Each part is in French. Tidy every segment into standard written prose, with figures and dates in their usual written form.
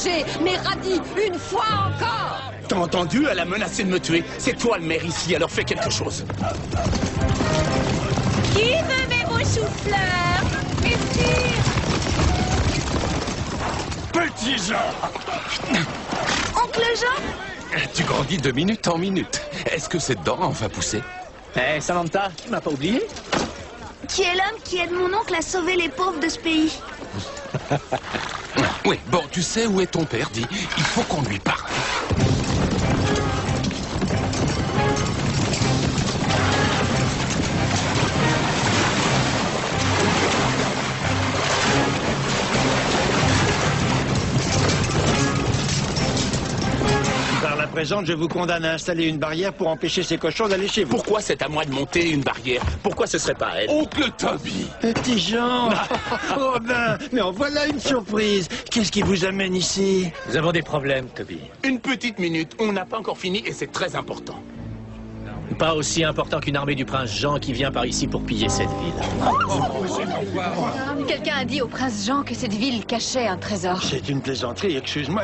protéger mes radis une fois encore. T'as entendu? Elle a menacé de me tuer. C'est toi le maire ici, alors fais quelque chose. Qui veut mes beaux choux-fleurs? Merci. Petit Jean! Oncle Jean? Tu grandis de minute en minute. Est-ce que cette dent a enfin poussé? Eh, Samantha, tu m'as pas oublié? Qui est l'homme qui aide mon oncle à sauver les pauvres de ce pays? Oui, bon, tu sais où est ton père, dis. Il faut qu'on lui parle. Par la présente, je vous condamne à installer une barrière pour empêcher ces cochons d'aller chez vous. Pourquoi c'est à moi de monter une barrière? Pourquoi ce serait pas à elle? Oncle Toby! Petit Jean! Oh ben, mais en voilà une surprise! Qu'est-ce qui vous amène ici? Nous avons des problèmes, Toby. Une petite minute, on n'a pas encore fini et c'est très important. Pas aussi important qu'une armée du prince Jean qui vient par ici pour piller cette ville. Quelqu'un a dit au prince Jean que cette ville cachait un trésor. C'est une plaisanterie, excuse-moi.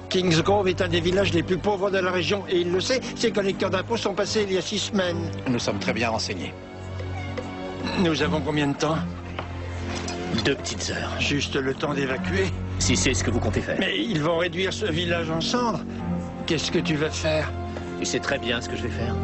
Kingsgrove est un des villages les plus pauvres de la région et il le sait, ses collecteurs d'impôts sont passés il y a 6 semaines. Nous sommes très bien renseignés. Nous avons combien de temps? 2 petites heures. Juste le temps d'évacuer. Si c'est ce que vous comptez faire. Mais ils vont réduire ce village en cendres. Qu'est-ce que tu vas faire? Tu sais très bien ce que je vais faire.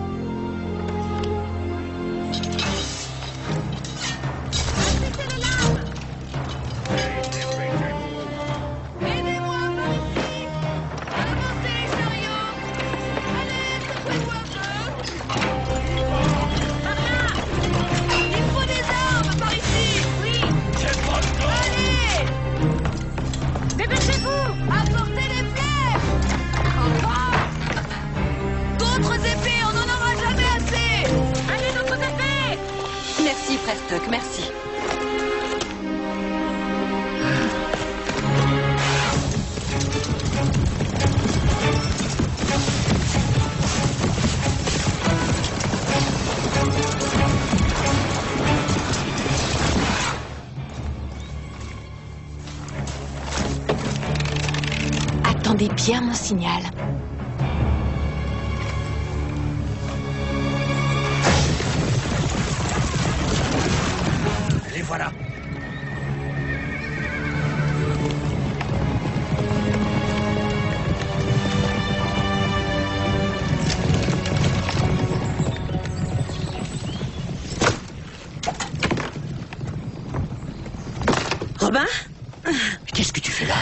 Merci, Prestock, merci. Attendez bien mon signal. Les voilà. Robin? Qu'est-ce que tu fais là?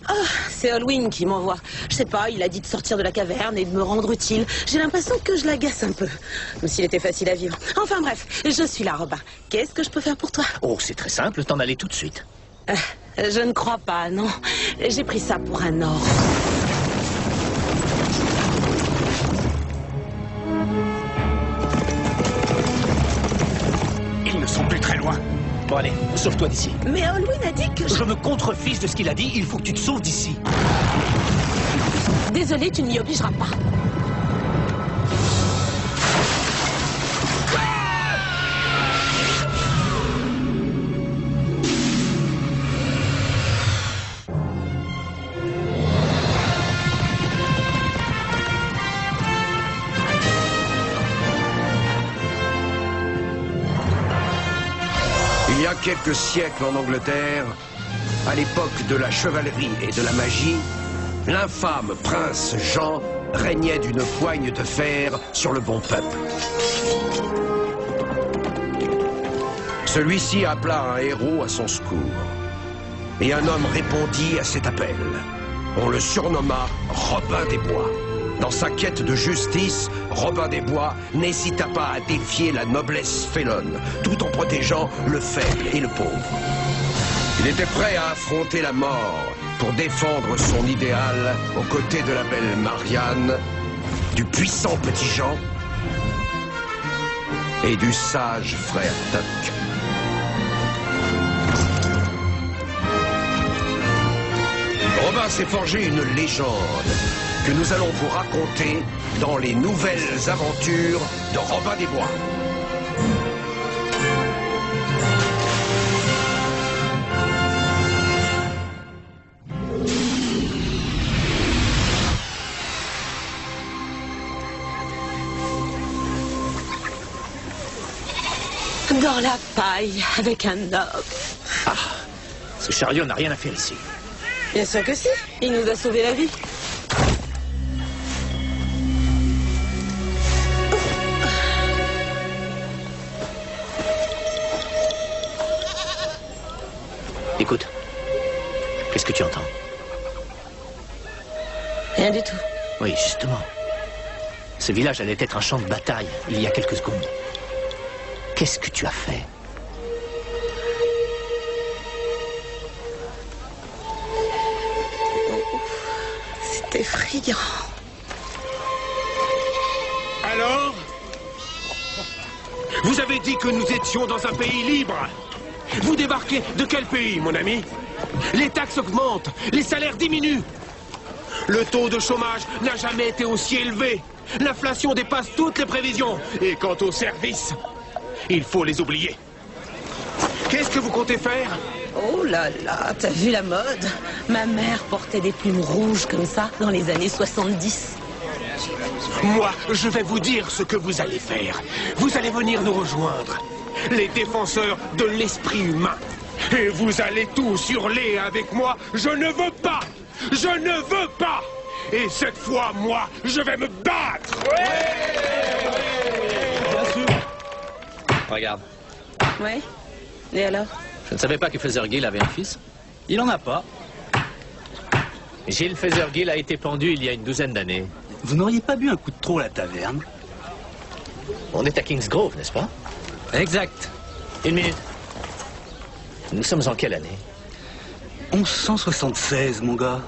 Oh, c'est Halloween qui m'envoie. Je sais pas, il a dit de sortir de la caverne et de me rendre utile. J'ai l'impression que je l'agace un peu. Comme s'il était facile à vivre. Enfin bref, je suis là, Robin. Qu'est-ce que je peux faire pour toi? Oh, c'est très simple, t'en allais tout de suite. Je ne crois pas, non. J'ai pris ça pour un or. Ils ne sont plus très loin. Bon allez, sauve-toi d'ici. Mais Halloween a dit que Je me contrefiche de ce qu'il a dit, il faut que tu te sauves d'ici. Désolé, tu ne m'y obligeras pas. Il y a quelques siècles en Angleterre, à l'époque de la chevalerie et de la magie, l'infâme prince Jean régnait d'une poigne de fer sur le bon peuple. Celui-ci appela un héros à son secours. Et un homme répondit à cet appel. On le surnomma Robin des Bois. Dans sa quête de justice, Robin des Bois n'hésita pas à défier la noblesse félonne, tout en protégeant le faible et le pauvre. Il était prêt à affronter la mort pour défendre son idéal aux côtés de la belle Marianne, du puissant petit Jean et du sage frère Tuck. Robin s'est forgé une légende que nous allons vous raconter dans les nouvelles aventures de Robin des Bois. Dans la paille, avec un homme. Ah, ce chariot n'a rien à faire ici. Bien sûr que si, il nous a sauvé la vie. Écoute, qu'est-ce que tu entends? Rien du tout. Oui, justement. Ce village allait être un champ de bataille il y a quelques secondes. Qu'est-ce que tu as fait? C'est effrayant. Alors? Vous avez dit que nous étions dans un pays libre. Vous débarquez de quel pays, mon ami? Les taxes augmentent, les salaires diminuent. Le taux de chômage n'a jamais été aussi élevé. L'inflation dépasse toutes les prévisions. Et quant aux services, il faut les oublier. Qu'est-ce que vous comptez faire? Oh là là, t'as vu la mode? Ma mère portait des plumes rouges comme ça dans les années 70. Moi, je vais vous dire ce que vous allez faire. Vous allez venir nous rejoindre. Les défenseurs de l'esprit humain. Et vous allez tous hurler avec moi. Je ne veux pas! Je ne veux pas! Et cette fois, moi, je vais me battre! Regarde, Ouais. Et alors? je ne savais pas que Fethergill avait un fils. Il en a pas. Gilles Fethergill a été pendu il y a une douzaine d'années. Vous n'auriez pas bu un coup de trop à la taverne? On est à Kingsgrove, n'est-ce pas? Exact. Une minute. Nous sommes en quelle année? 1176, mon gars.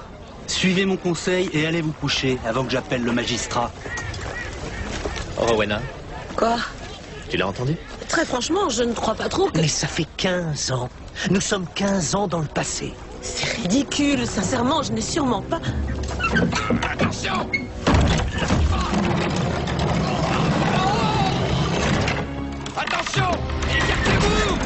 Suivez mon conseil et allez vous coucher avant que j'appelle le magistrat. Rowena, Quoi? tu l'as entendu? Très franchement, je ne crois pas trop que... Mais ça fait 15 ans. Nous sommes 15 ans dans le passé. C'est ridicule, sincèrement, je n'ai sûrement pas... Attention! Attention! Écartez-vous!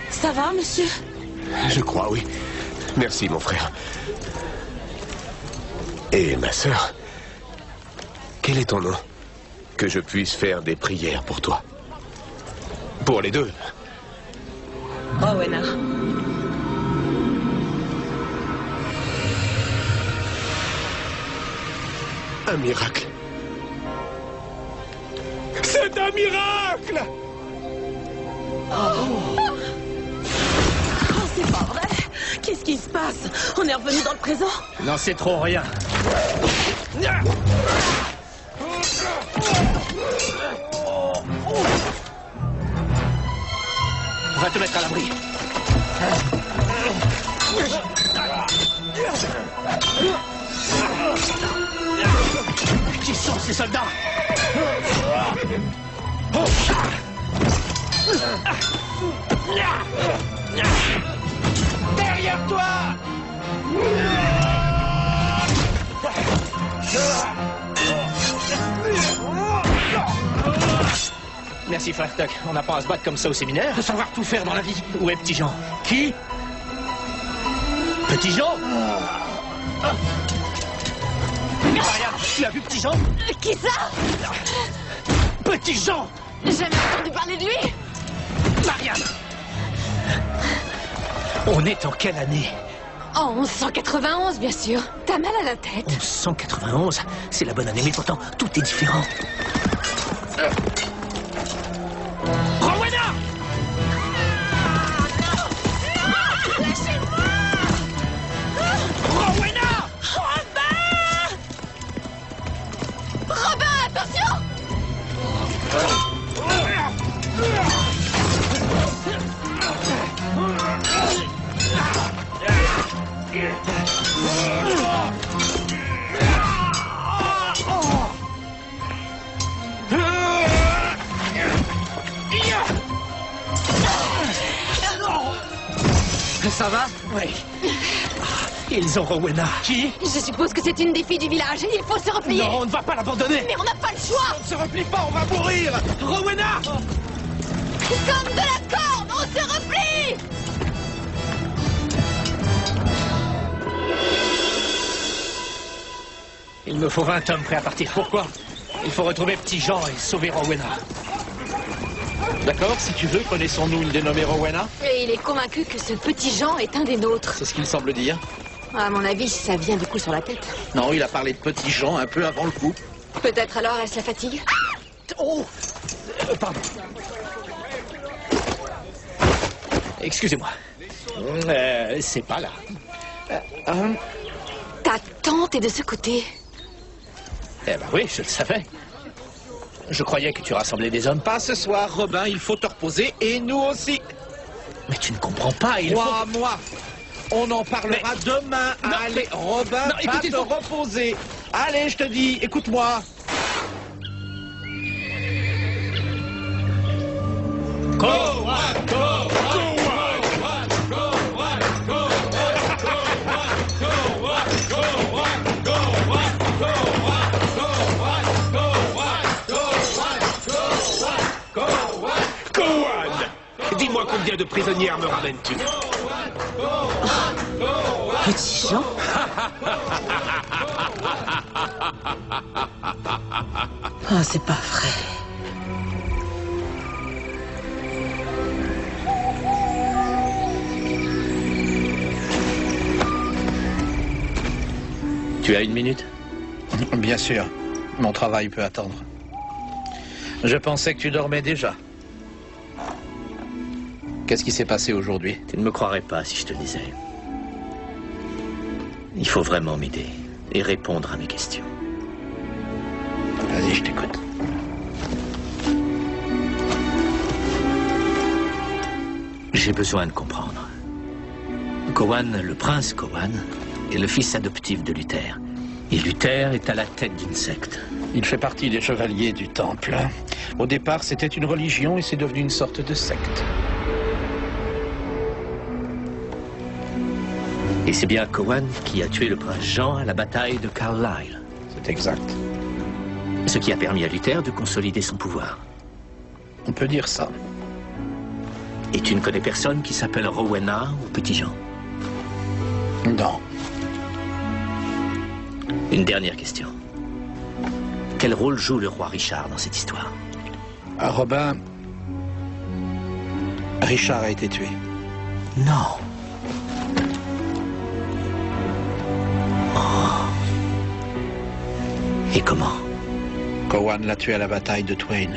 Ça va, monsieur? Je crois, oui. Merci, mon frère. Et ma sœur, quel est ton nom? Que je puisse faire des prières pour toi. Pour les deux. Rowena. Un miracle. C'est un miracle! Oh, c'est pas vrai! Qu'est-ce qui se passe? On est revenu dans le présent? N'en sais trop rien. Va te mettre à l'abri. Qui sont ces soldats? Derrière toi! Merci, frère Tuck. On n'a pas à se battre comme ça au séminaire. Faut savoir tout faire dans la vie. Où est Petit Jean? Qui? Petit Jean? Marianne, tu as vu Petit Jean? Qui ça? Petit Jean! Jamais entendu parler de lui? Marianne! On est en quelle année? En 1191, bien sûr. T'as mal à la tête. 1191, c'est la bonne année, mais pourtant, tout est différent. Rowena! Rowena! Robin, attention! Ça va? Oui. Ils ont Rowena. Qui? Je suppose que c'est une des filles du village. Il faut se replier. Non, on ne va pas l'abandonner. Mais on n'a pas le choix. On ne se replie pas, on va mourir. Rowena! Comme de la corde, on se replie. Il me faut 20 hommes prêts à partir. Pourquoi? Il faut retrouver Petit Jean et sauver Rowena. D'accord, si tu veux, connaissons-nous une dénommée Rowena? Et il est convaincu que ce petit Jean est un des nôtres. C'est ce qu'il semble dire. À mon avis, ça vient du coup sur la tête. Non, il a parlé de Petit Jean un peu avant le coup. Peut-être alors est-ce la fatigue? Oh! Pardon. Excusez-moi. C'est pas là. Ta tante est de ce côté. Eh ben oui, je le savais. Je croyais que tu rassemblais des hommes. Pas ce soir, Robin, il faut te reposer, et nous aussi. Mais tu ne comprends pas, il faut... Moi, on en parlera demain. Non, allez, Robin, va te reposer. Allez, je te dis, écoute-moi. Dis-moi combien de prisonnières me ramènes-tu? Petit Jean? Ah, c'est pas vrai. Tu as une minute? Bien sûr. Mon travail peut attendre. Je pensais que tu dormais déjà. Qu'est-ce qui s'est passé aujourd'hui? Tu ne me croirais pas si je te disais. Il faut vraiment m'aider et répondre à mes questions. Vas-y, je t'écoute. J'ai besoin de comprendre. Cowan, le prince Cowan, est le fils adoptif de Luther. Et Luther est à la tête d'une secte. Il fait partie des chevaliers du Temple. Au départ, c'était une religion et c'est devenu une sorte de secte. Et c'est bien Cowan qui a tué le prince Jean à la bataille de Carlisle. C'est exact. Ce qui a permis à Luther de consolider son pouvoir. On peut dire ça. Et tu ne connais personne qui s'appelle Rowena ou Petit Jean? Non. Une dernière question. Quel rôle joue le roi Richard dans cette histoire? Robin... Richard a été tué. Non. Et comment? Cowan l'a tué à la bataille de Twain.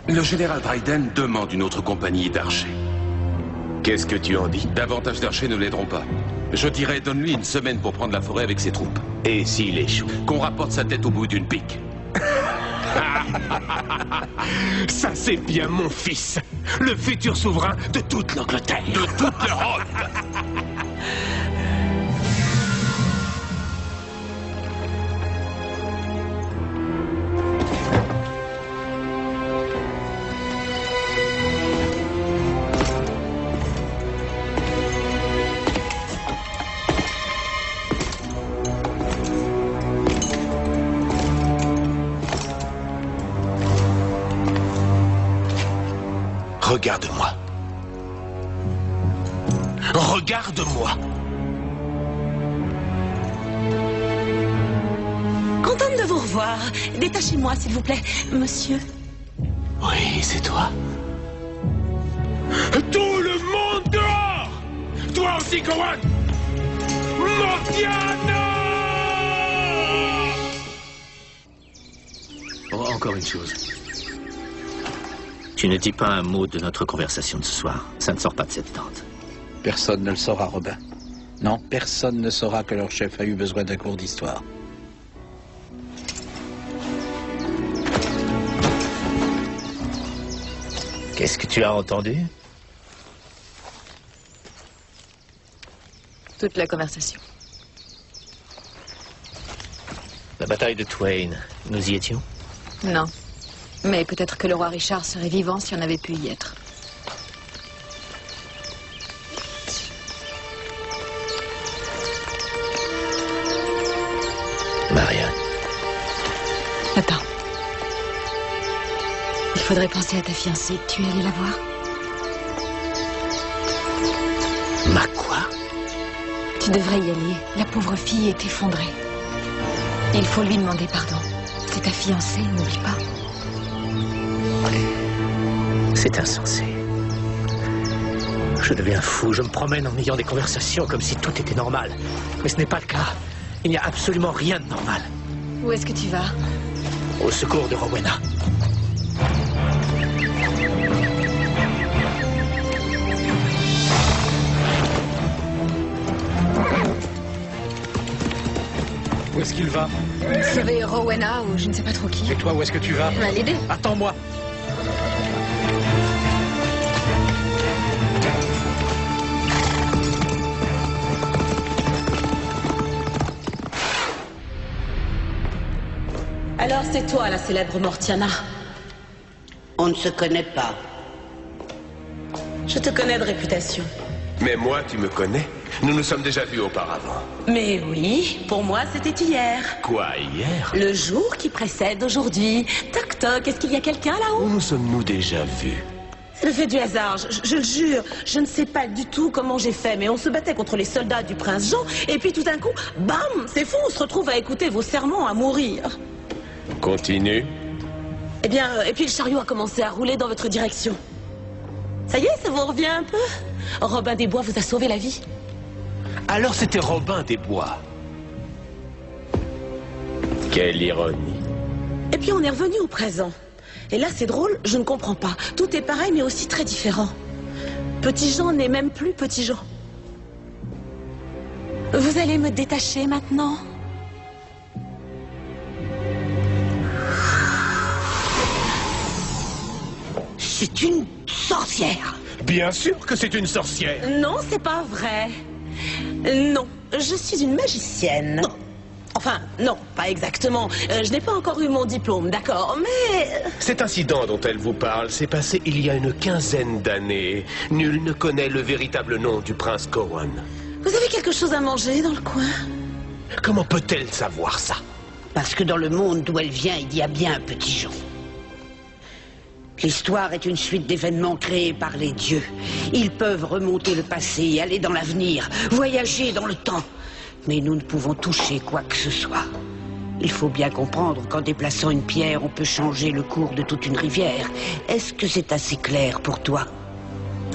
Le général Dryden demande une autre compagnie d'archers. Qu'est-ce que tu en dis? Davantage d'archers ne l'aideront pas. Je dirais, donne-lui une semaine pour prendre la forêt avec ses troupes. Et s'il échoue? Qu'on rapporte sa tête au bout d'une pique. Ça, c'est bien mon fils. Le futur souverain de toute l'Angleterre. De toute l'Europe. Regarde-moi. Regarde-moi. Contente de vous revoir. Détachez-moi, s'il vous plaît, monsieur. Oui, c'est toi. Tout le monde dehors! Toi aussi, Cowan! Mortiana! Oh, encore une chose. Tu ne dis pas un mot de notre conversation de ce soir. Ça ne sort pas de cette tente. Personne ne le saura, Robin. Non, personne ne saura que leur chef a eu besoin d'un cours d'histoire. Qu'est-ce que tu as entendu? Toute la conversation. bataille de Twain, nous y étions? Non. Mais peut-être que le roi Richard serait vivant si on avait pu y être. Marianne. Attends. Il faudrait penser à ta fiancée. Tu es allé la voir? Ma quoi? Tu devrais y aller. La pauvre fille est effondrée. Il faut lui demander pardon. C'est ta fiancée, n'oublie pas. C'est insensé. Je deviens fou. Je me promène en ayant des conversations comme si tout était normal. Mais ce n'est pas le cas. Il n'y a absolument rien de normal. Où est-ce que tu vas? Au secours de Rowena. Où est-ce qu'il va? Sauver Rowena ou je ne sais pas trop qui. Et toi, où est-ce que tu vas? Je vais l'aider. Attends-moi. Alors c'est toi, la célèbre Mortiana. On ne se connaît pas. Je te connais de réputation. Mais moi, tu me connais? Nous nous sommes déjà vus auparavant. Mais oui, pour moi c'était hier. Quoi, hier? Le jour qui précède aujourd'hui. Toc toc, est-ce qu'il y a quelqu'un là-haut? Où nous sommes-nous déjà vus? C'est le fait du hasard, je le jure. Je ne sais pas du tout comment j'ai fait, mais on se battait contre les soldats du prince Jean, et puis tout d'un coup, bam, c'est fou, on se retrouve à écouter vos sermons à mourir. Continue. Eh bien, et puis le chariot a commencé à rouler dans votre direction. Ça y est, ça vous revient un peu? Robin des Bois vous a sauvé la vie. Alors c'était Robin des Bois. Quelle ironie. Et puis on est revenu au présent. Et là, c'est drôle, je ne comprends pas. Tout est pareil, mais aussi très différent. Petit Jean n'est même plus Petit Jean. Vous allez me détacher maintenant? C'est une sorcière. Bien sûr que c'est une sorcière. Non, c'est pas vrai. Non, je suis une magicienne. Enfin, non, pas exactement. Je n'ai pas encore eu mon diplôme, d'accord, mais... Cet incident dont elle vous parle s'est passé il y a une quinzaine d'années. Nul ne connaît le véritable nom du prince Cowan. Vous avez quelque chose à manger dans le coin? Comment peut-elle savoir ça? Parce que dans le monde d'où elle vient, il y a bien un Petit Jean. L'histoire est une suite d'événements créés par les dieux. Ils peuvent remonter le passé, aller dans l'avenir, voyager dans le temps. Mais nous ne pouvons toucher quoi que ce soit. Il faut bien comprendre qu'en déplaçant une pierre, on peut changer le cours de toute une rivière. Est-ce que c'est assez clair pour toi?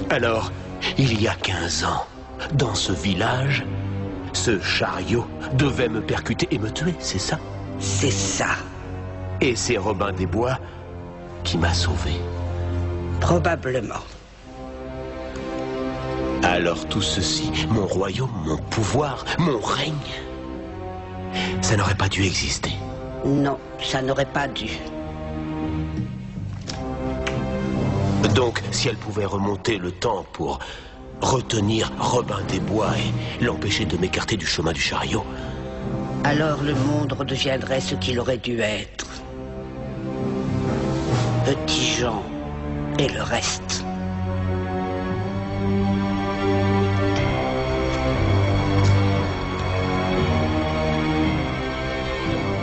Alors, il y a 15 ans, dans ce village, ce chariot devait me percuter et me tuer, c'est ça? C'est ça. Et c'est Robin des Bois qui m'a sauvé. Probablement. Alors tout ceci, mon royaume, mon pouvoir, mon règne, ça n'aurait pas dû exister. Non, ça n'aurait pas dû. Donc, si elle pouvait remonter le temps pour retenir Robin des Bois et l'empêcher de m'écarter du chemin du chariot... Alors le monde redeviendrait ce qu'il aurait dû être. Petit Jean et le reste.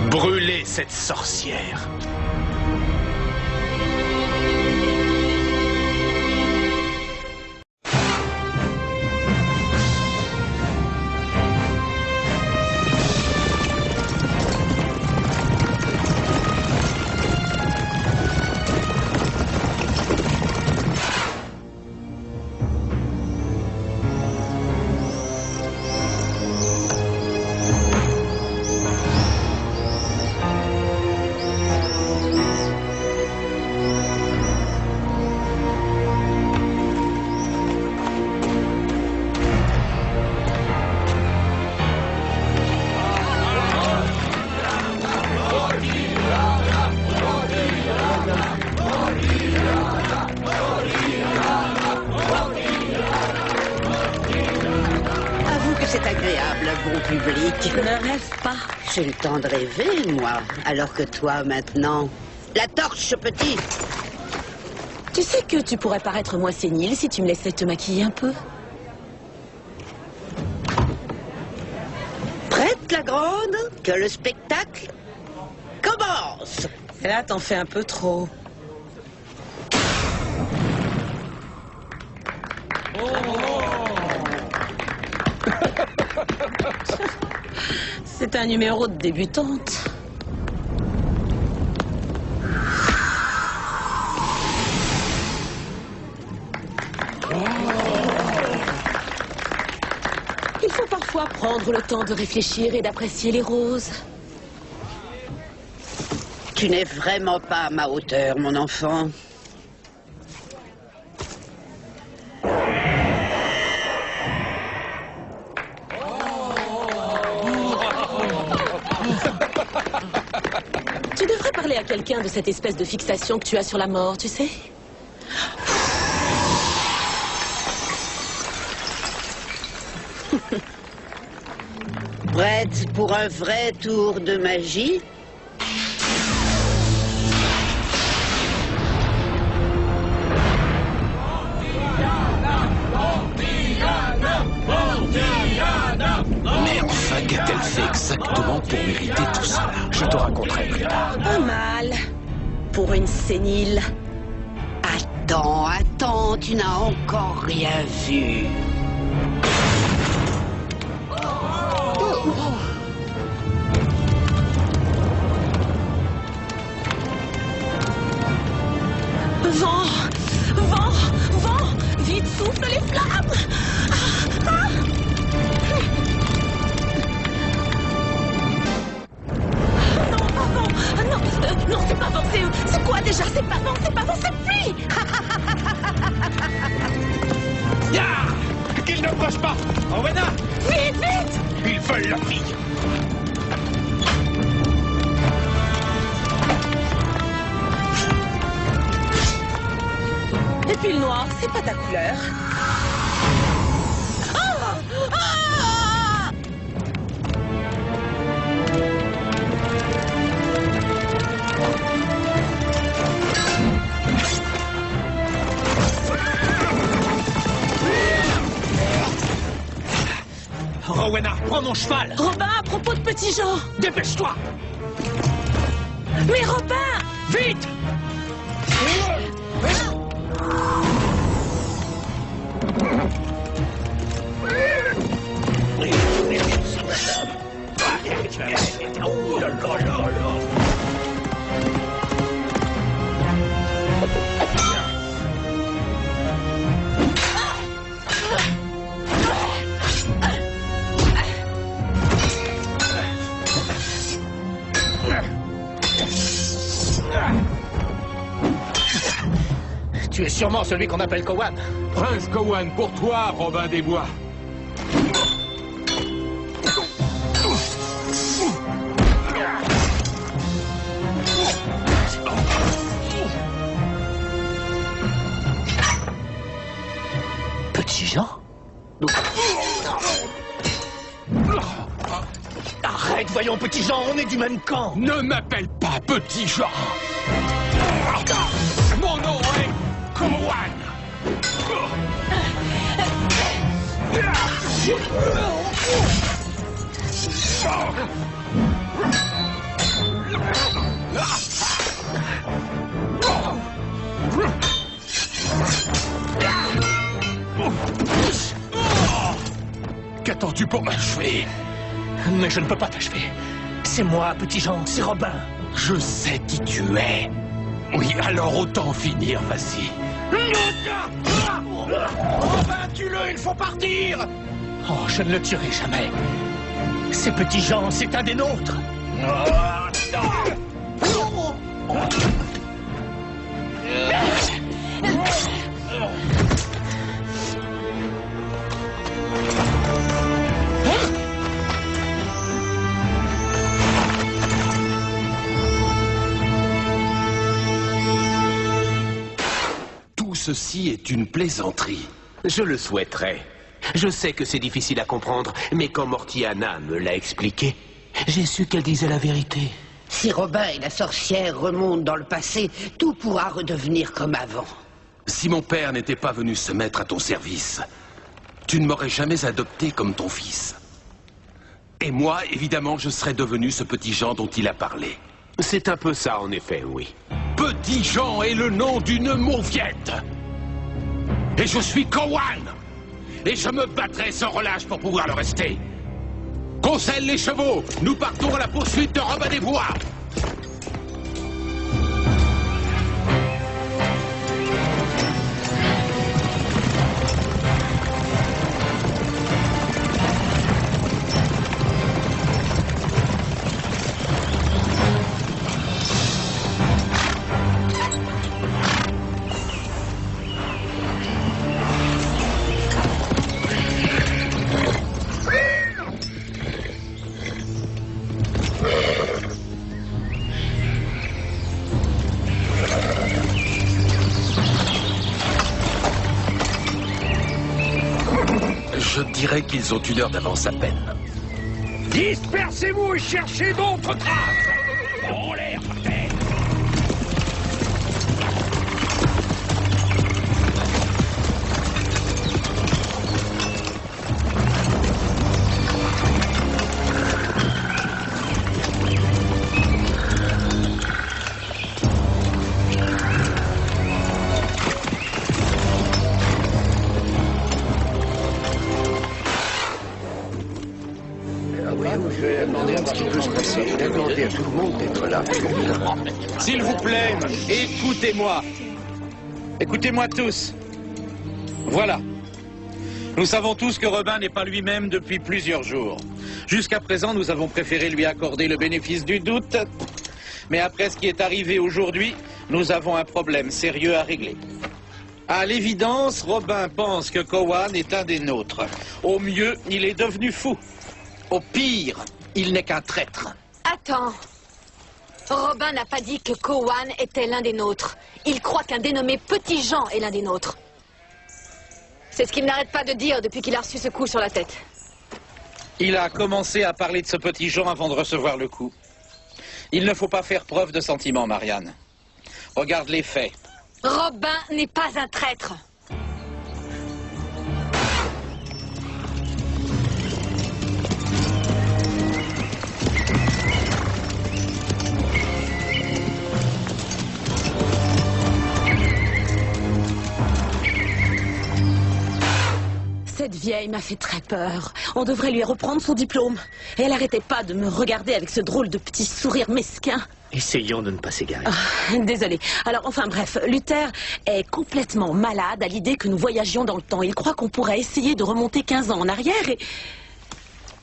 Brûlez cette sorcière. J'ai le temps de rêver, moi. Alors que toi, maintenant... La torche, petit! Tu sais que tu pourrais paraître moins sénile si tu me laissais te maquiller un peu? Prête, la grande? Que le spectacle commence! Et là, t'en fais un peu trop. C'est un numéro de débutante. Il faut parfois prendre le temps de réfléchir et d'apprécier les roses. Tu n'es vraiment pas à ma hauteur, mon enfant. Tu devrais parler à quelqu'un de cette espèce de fixation que tu as sur la mort, tu sais? Prête pour un vrai tour de magie? Mais enfin, qu'a-t-elle fait exactement pour mériter tout cela? Je te raconterai plus tard. Pas mal. Pour une sénile. Attends, attends, tu n'as encore rien vu. Vent! Vent! Vent! Vite, souffle les flammes! Non, pas vent! Non, c'est pas vent, c'est quoi déjà? C'est pas vent, c'est pluie! Ya! Qu'ils n'approchent pas! Rowena! Vite, vite! Ils veulent la fille! Et puis le noir, c'est pas ta couleur. Ah! Ah! Rowena, prends mon cheval! Robin, à propos de Petit Jean! Dépêche-toi! Mais Robin! Vite! Oh là là là là! Tu es sûrement celui qu'on appelle Cowan. Prince Cowan, pour toi, Robin des Bois. Petit Jean? Arrête, voyons, Petit Jean, on est du même camp. Ne m'appelle pas Petit Jean. Mon nom est Cowan. Qu'attends-tu pour m'achever? Mais je ne peux pas t'achever. C'est moi, Petit Jean, c'est Robin. Je sais qui tu es. Oui, alors autant finir, vas-y. Robin, tue-le, il faut partir. Oh, je ne le tuerai jamais. C'est Petit Jean, c'est un des nôtres. Tout ceci est une plaisanterie. Je le souhaiterais. Je sais que c'est difficile à comprendre, mais quand Mortiana me l'a expliqué, J'ai su qu'elle disait la vérité. Si Robin et la sorcière remontent dans le passé, tout pourra redevenir comme avant. Si mon père n'était pas venu se mettre à ton service, tu ne m'aurais jamais adopté comme ton fils. Et moi, évidemment, je serais devenu ce petit Jean dont il a parlé. C'est un peu ça, en effet, oui. Petit Jean est le nom d'une mauviette. Et je suis Cowan. Et je me battrai sans relâche pour pouvoir le rester. Qu'on selle les chevaux. Nous partons à la poursuite de Robin des Bois. Je dirais qu'ils ont 1 heure d'avance à peine. Dispersez-vous et cherchez d'autres traces. En l'air, par terre. S'il vous plaît, écoutez-moi. Écoutez-moi tous. Voilà. Nous savons tous que Robin n'est pas lui-même depuis plusieurs jours. Jusqu'à présent, nous avons préféré lui accorder le bénéfice du doute. Mais après ce qui est arrivé aujourd'hui, nous avons un problème sérieux à régler. À l'évidence, Robin pense que Cowan est un des nôtres. Au mieux, il est devenu fou. Au pire, il n'est qu'un traître. Attends. Robin n'a pas dit que Cowan était l'un des nôtres. Il croit qu'un dénommé Petit Jean est l'un des nôtres. C'est ce qu'il n'arrête pas de dire depuis qu'il a reçu ce coup sur la tête. Il a commencé à parler de ce Petit Jean avant de recevoir le coup. Il ne faut pas faire preuve de sentiment, Marianne. Regarde les faits. Robin n'est pas un traître. Cette vieille m'a fait très peur. On devrait lui reprendre son diplôme. Et elle arrêtait pas de me regarder avec ce drôle de petit sourire mesquin. Essayons de ne pas s'égarer. Désolé. Alors, enfin bref, Luther est complètement malade à l'idée que nous voyagions dans le temps. Il croit qu'on pourrait essayer de remonter 15 ans en arrière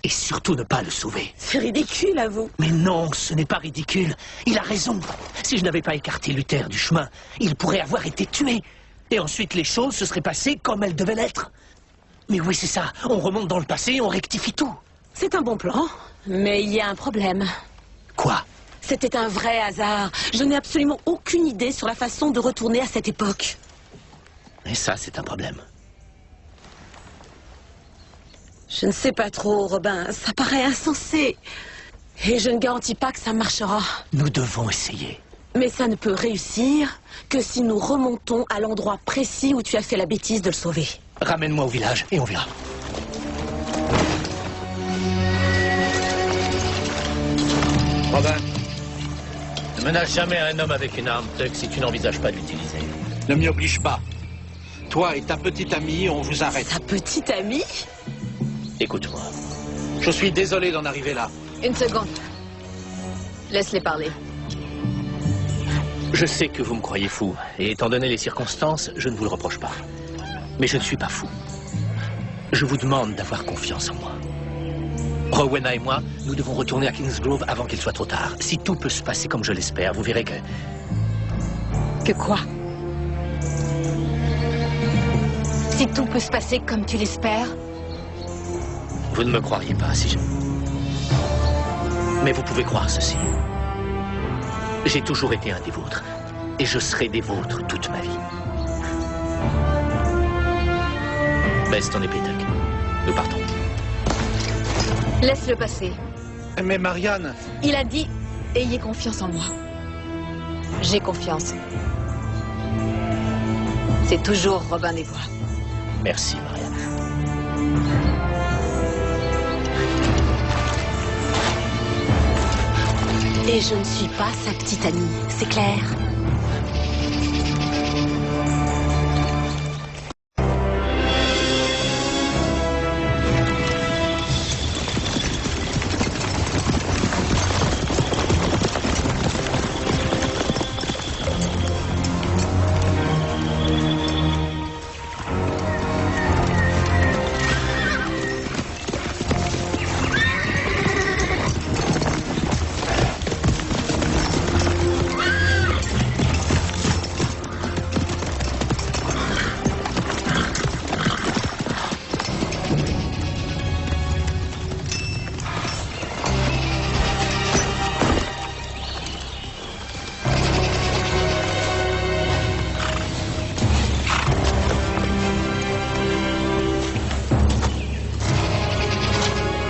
Et surtout ne pas le sauver. C'est ridicule, à vous. Mais non, ce n'est pas ridicule. Il a raison. Si je n'avais pas écarté Luther du chemin, il pourrait avoir été tué. Et ensuite, les choses se seraient passées comme elles devaient l'être. Mais oui, c'est ça. On remonte dans le passé et on rectifie tout. C'est un bon plan, mais il y a un problème. Quoi? C'était un vrai hasard. Je n'ai absolument aucune idée sur la façon de retourner à cette époque. Et ça, c'est un problème. Je ne sais pas trop, Robin. Ça paraît insensé. Et je ne garantis pas que ça marchera. Nous devons essayer. Mais ça ne peut réussir que si nous remontons à l'endroit précis où tu as fait la bêtise de le sauver. Ramène-moi au village et on verra. Robin, ne menace jamais un homme avec une arme, Tuck, si tu n'envisages pas de l'utiliser. Ne m'y oblige pas. Toi et ta petite amie, on vous arrête. Ta petite amie? Écoute-moi. Je suis désolé d'en arriver là. Une seconde. Laisse-les parler. Je sais que vous me croyez fou, et étant donné les circonstances, je ne vous le reproche pas. Mais je ne suis pas fou. Je vous demande d'avoir confiance en moi. Rowena et moi, nous devons retourner à Kingsgrove avant qu'il soit trop tard. Si tout peut se passer comme je l'espère, vous verrez que... Que quoi? Si tout peut se passer comme tu l'espères? Vous ne me croiriez pas si je... Mais vous pouvez croire ceci. J'ai toujours été un des vôtres. Et je serai des vôtres toute ma vie. Baisse ton épée, Tuck. Nous partons. Laisse-le passer. Mais Marianne... Il a dit, ayez confiance en moi. J'ai confiance. C'est toujours Robin des Bois. Merci, Marianne. Et je ne suis pas sa petite amie, c'est clair.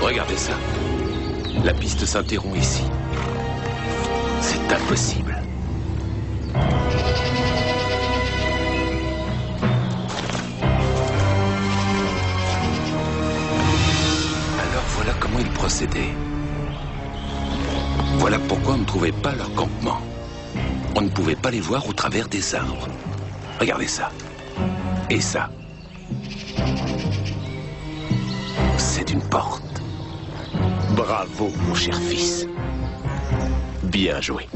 Regardez ça. La piste s'interrompt ici. C'est impossible. Alors voilà comment ils procédaient. Voilà pourquoi on ne trouvait pas leur campement. On ne pouvait pas les voir au travers des arbres. Regardez ça. Et ça. C'est une porte. Bravo, mon cher fils. Bien joué.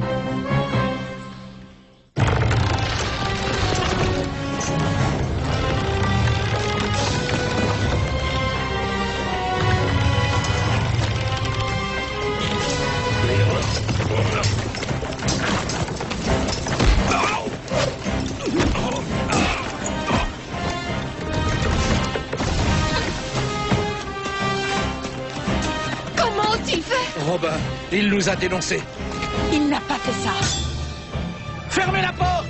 Robin, il nous a dénoncés. Il n'a pas fait ça. Fermez la porte!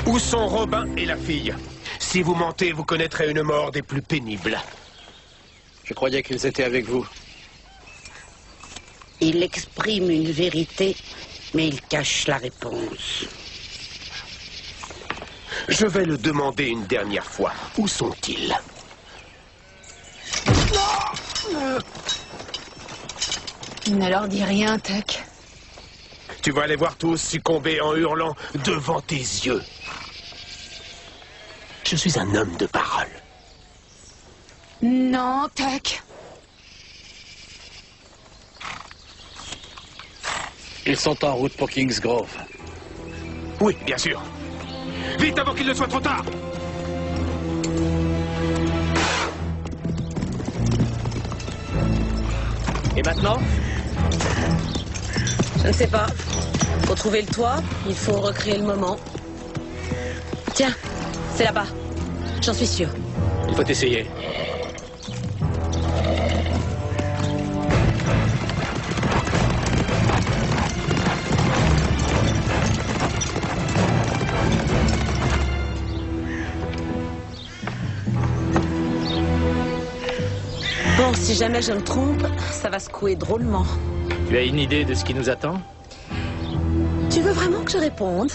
Où sont Robin et la fille? Si vous mentez, vous connaîtrez une mort des plus pénibles. Je croyais qu'ils étaient avec vous. Il exprime une vérité, mais il cache la réponse. Je vais le demander une dernière fois. Où sont-ils? Ne leur dis rien, Tuck. Tu vas les voir tous succomber en hurlant devant tes yeux. Je suis un homme de parole. Non, Tuck. Ils sont en route pour Kingsgrove. Oui, bien sûr. Vite avant qu'il ne soit trop tard! Et maintenant? Je ne sais pas. Faut trouver le toit, il faut recréer le moment. Tiens, c'est là-bas. J'en suis sûre. Il faut essayer. Bon, si jamais je me trompe, ça va secouer drôlement. Tu as une idée de ce qui nous attend? Tu veux vraiment que je réponde?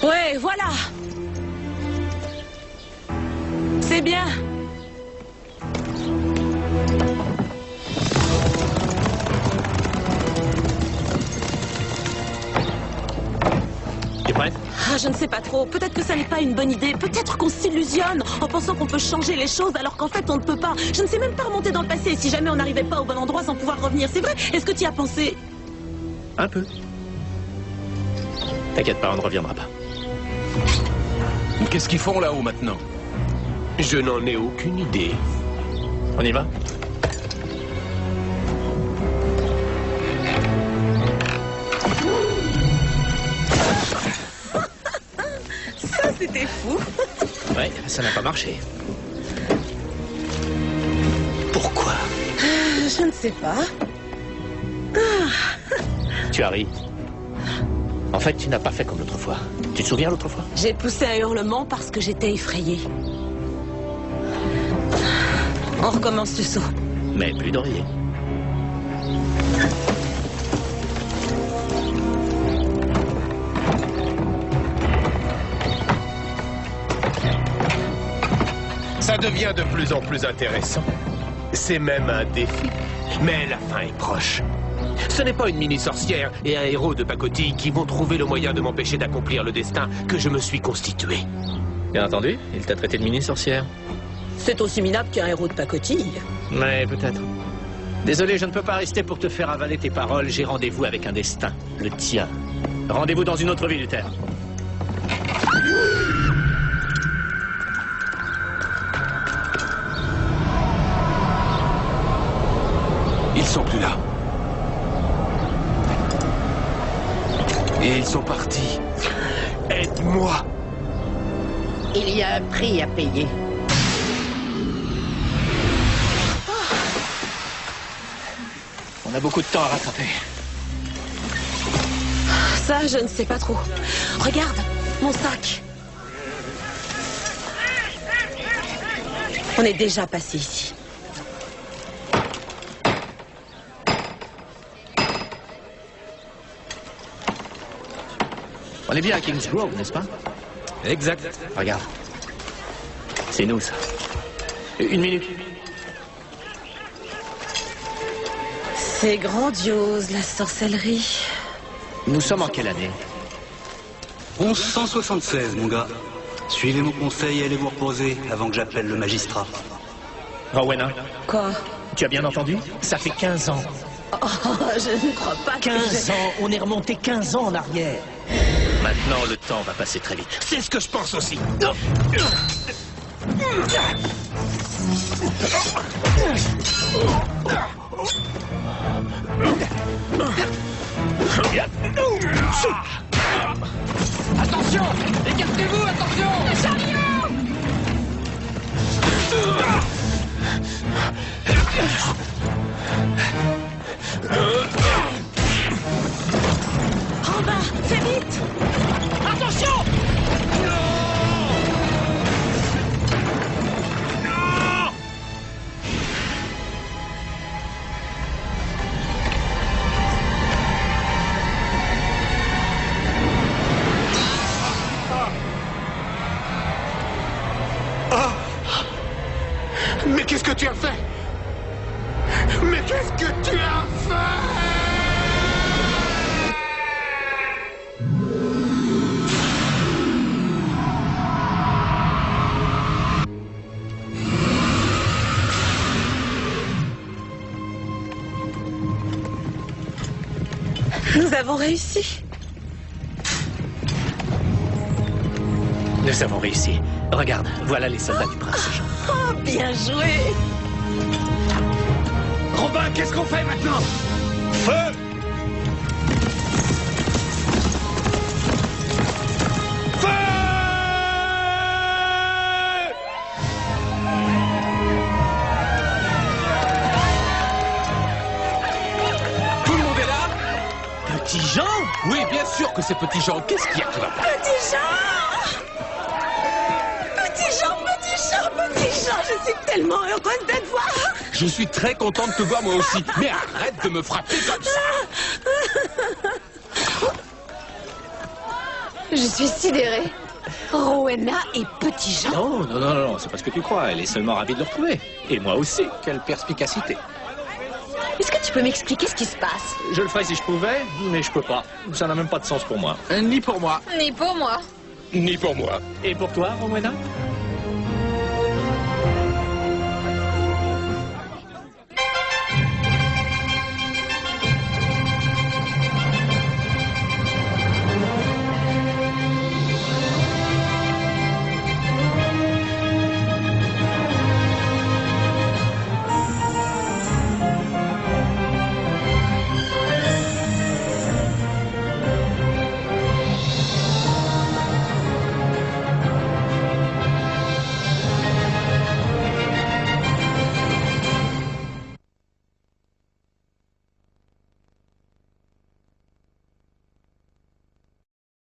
Ouais, voilà. C'est bien. Ah, je ne sais pas trop. Peut-être que ça n'est pas une bonne idée. Peut-être qu'on s'illusionne en pensant qu'on peut changer les choses alors qu'en fait on ne peut pas. Je ne sais même pas remonter dans le passé si jamais on n'arrivait pas au bon endroit sans pouvoir revenir. C'est vrai? Est-ce que tu y as pensé? Un peu. T'inquiète pas, on ne reviendra pas. Qu'est-ce qu'ils font là-haut maintenant? Je n'en ai aucune idée. On y va? C'était fou. Ouais, ça n'a pas marché. Pourquoi? Je ne sais pas. Tu as ri. En fait, tu n'as pas fait comme l'autre fois. Tu te souviens l'autre fois? J'ai poussé un hurlement parce que j'étais effrayée. On recommence le saut. Mais plus d'oreiller. Ça devient de plus en plus intéressant. C'est même un défi. Mais la fin est proche. Ce n'est pas une mini-sorcière et un héros de pacotille qui vont trouver le moyen de m'empêcher d'accomplir le destin que je me suis constitué. Bien entendu, il t'a traité de mini-sorcière. C'est aussi minable qu'un héros de pacotille. Mais peut-être. Désolé, je ne peux pas rester pour te faire avaler tes paroles. J'ai rendez-vous avec un destin, le tien. Rendez-vous dans une autre ville, Luther. Ils sont plus là. Et ils sont partis. Aide-moi! Il y a un prix à payer. On a beaucoup de temps à rattraper. Ça, je ne sais pas trop. Regarde, mon sac. On est déjà passé ici. On est bien à Kings Grove, n'est-ce pas? Exact. Regarde. C'est nous, ça. Une minute. C'est grandiose, la sorcellerie. Nous sommes en quelle année? 1176, mon gars. Suivez mon conseil et allez vous reposer avant que j'appelle le magistrat. Rowena, Quoi? tu as bien entendu? Ça fait 15 ans. Oh, je ne crois pas que 15 ans, on est remonté 15 ans en arrière. Maintenant, le temps va passer très vite. C'est ce que je pense aussi. Attention! Écartez-vous, attention! Les chariots! Robin, fais vite! Attention! Mais qu'est-ce que tu as fait? Mais qu'est-ce que tu as fait? Nous avons réussi. Nous avons réussi. Regarde, voilà les soldats du prince Jean. Oh, bien joué. Robin, qu'est-ce qu'on fait maintenant? Feu! Petit Jean? Oui, bien sûr que c'est Petit Jean. Qu'est-ce qu'il y a tout là-bas? Petit Jean! Petit Jean, Petit Jean, Petit Jean, je suis tellement heureuse de te voir. Je suis très content de te voir moi aussi. Mais arrête de me frapper comme ça. Je suis sidérée. Rowena et Petit Jean. Non, non, non, non, c'est pas ce que tu crois. Elle est seulement ravie de le retrouver. Et moi aussi. Quelle perspicacité. Est-ce que tu peux m'expliquer ce qui se passe? Je le ferais si je pouvais, mais je peux pas. Ça n'a même pas de sens pour moi. Ni pour moi. Ni pour moi. Ni pour moi. Et pour toi, Rowena?